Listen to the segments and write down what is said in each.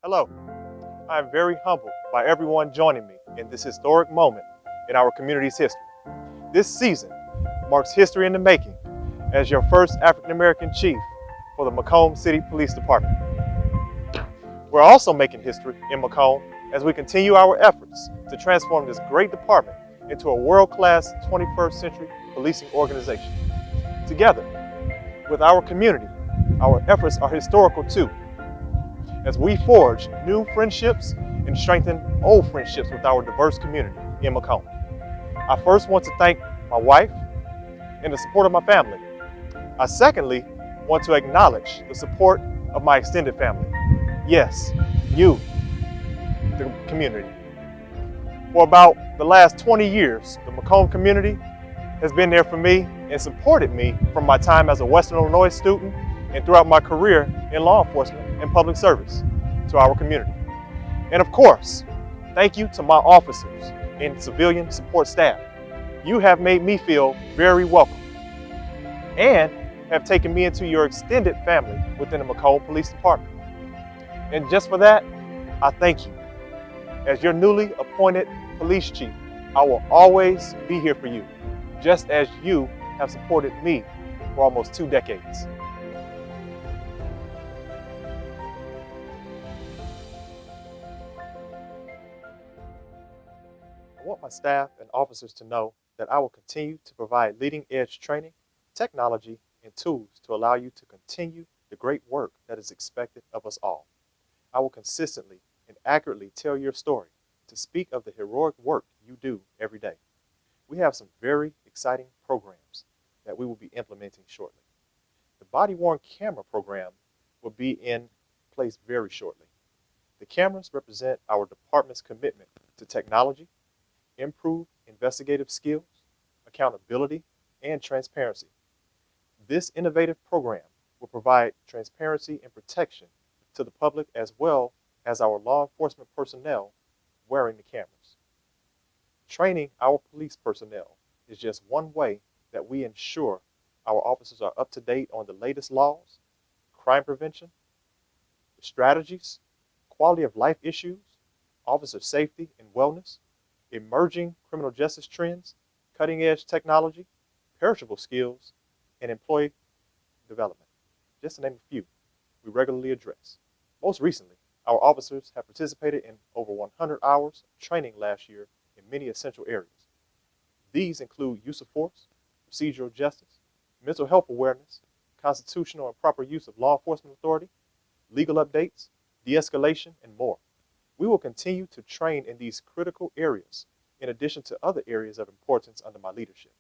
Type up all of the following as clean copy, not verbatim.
Hello, I am very humbled by everyone joining me in this historic moment in our community's history. This season marks history in the making as your first African American chief for the Macomb City Police Department. We're also making history in Macomb as we continue our efforts to transform this great department into a world-class 21st century policing organization. Together, with our community, our efforts are historical too, as we forge new friendships and strengthen old friendships with our diverse community in Macomb. I first want to thank my wife and the support of my family. I secondly want to acknowledge the support of my extended family. Yes, you, the community. For about the last 20 years, the Macomb community has been there for me and supported me from my time as a Western Illinois student and throughout my career in law enforcement and public service to our community. And of course, thank you to my officers and civilian support staff. You have made me feel very welcome and have taken me into your extended family within the Macomb Police Department. And just for that, I thank you. As your newly appointed police chief, I will always be here for you, just as you have supported me for almost 2 decades. I want my staff and officers to know that I will continue to provide leading-edge training, technology, and tools to allow you to continue the great work that is expected of us all. I will consistently and accurately tell your story to speak of the heroic work you do every day. We have some very exciting programs that we will be implementing shortly. The body-worn camera program will be in place very shortly. The cameras represent our department's commitment to technology, improved investigative skills, accountability, and transparency. This innovative program will provide transparency and protection to the public as well as our law enforcement personnel wearing the cameras. Training our police personnel is just one way that we ensure our officers are up to date on the latest laws, crime prevention, strategies, quality of life issues, officer safety and wellness, emerging criminal justice trends, cutting-edge technology, perishable skills, and employee development, just to name a few we regularly address. Most recently, our officers have participated in over 100 hours of training last year in many essential areas. These include use of force, procedural justice, mental health awareness, constitutional and proper use of law enforcement authority, legal updates, de-escalation, and more. We will continue to train in these critical areas in addition to other areas of importance under my leadership.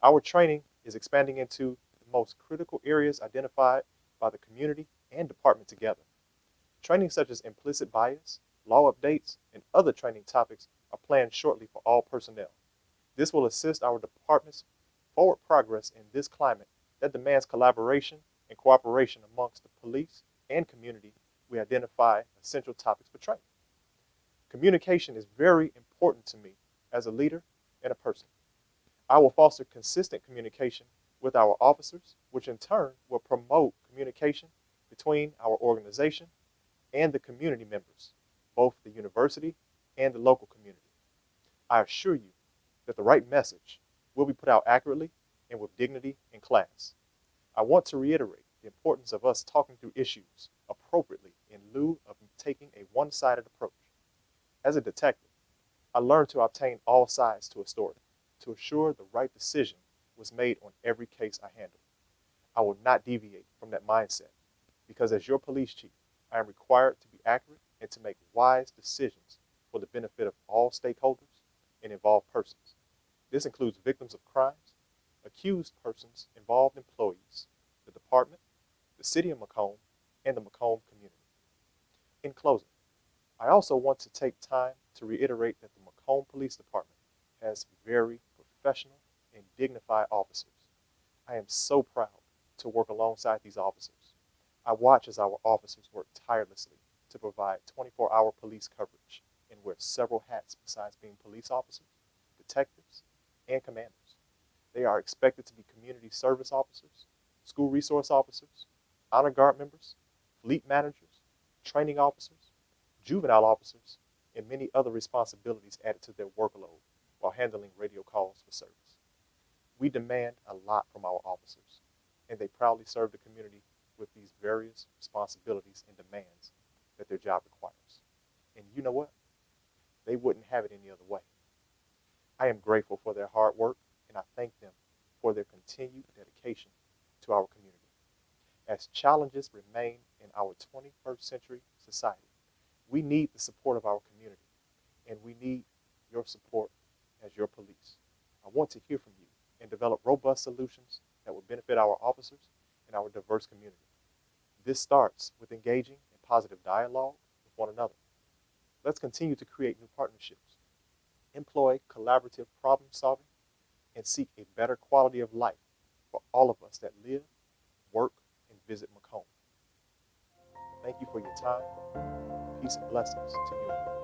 Our training is expanding into the most critical areas identified by the community and department together. Training such as implicit bias, law updates, and other training topics are planned shortly for all personnel. This will assist our department's forward progress in this climate that demands collaboration and cooperation amongst the police and community. We identify essential topics for training. Communication is very important to me as a leader and a person. I will foster consistent communication with our officers, which in turn will promote communication between our organization and the community members, both the university and the local community. I assure you that the right message will be put out accurately and with dignity and class. I want to reiterate the importance of us talking through issues appropriately in lieu of taking a one-sided approach. As a detective, I learned to obtain all sides to a story to assure the right decision was made on every case I handle. I will not deviate from that mindset because as your police chief, I am required to be accurate and to make wise decisions for the benefit of all stakeholders and involved persons. This includes victims of crimes, accused persons, involved employees, the department, the city of Macomb, and the Macomb community. In closing, I also want to take time to reiterate that the Macomb Police Department has very professional and dignified officers. I am so proud to work alongside these officers. I watch as our officers work tirelessly to provide 24-hour police coverage and wear several hats besides being police officers, detectives, and commanders. They are expected to be community service officers, school resource officers, honor guard members, fleet managers, training officers, juvenile officers, and many other responsibilities added to their workload while handling radio calls for service. We demand a lot from our officers, and they proudly serve the community with these various responsibilities and demands that their job requires. And you know what? They wouldn't have it any other way. I am grateful for their hard work, and I thank them for their continued dedication to our community. As challenges remain in our 21st century society, we need the support of our community, and we need your support as your police. I want to hear from you and develop robust solutions that will benefit our officers and our diverse community. This starts with engaging in positive dialogue with one another. Let's continue to create new partnerships, employ collaborative problem solving, and seek a better quality of life for all of us that live, work, and visit Macomb. Thank you for your time. Peace and blessings to you.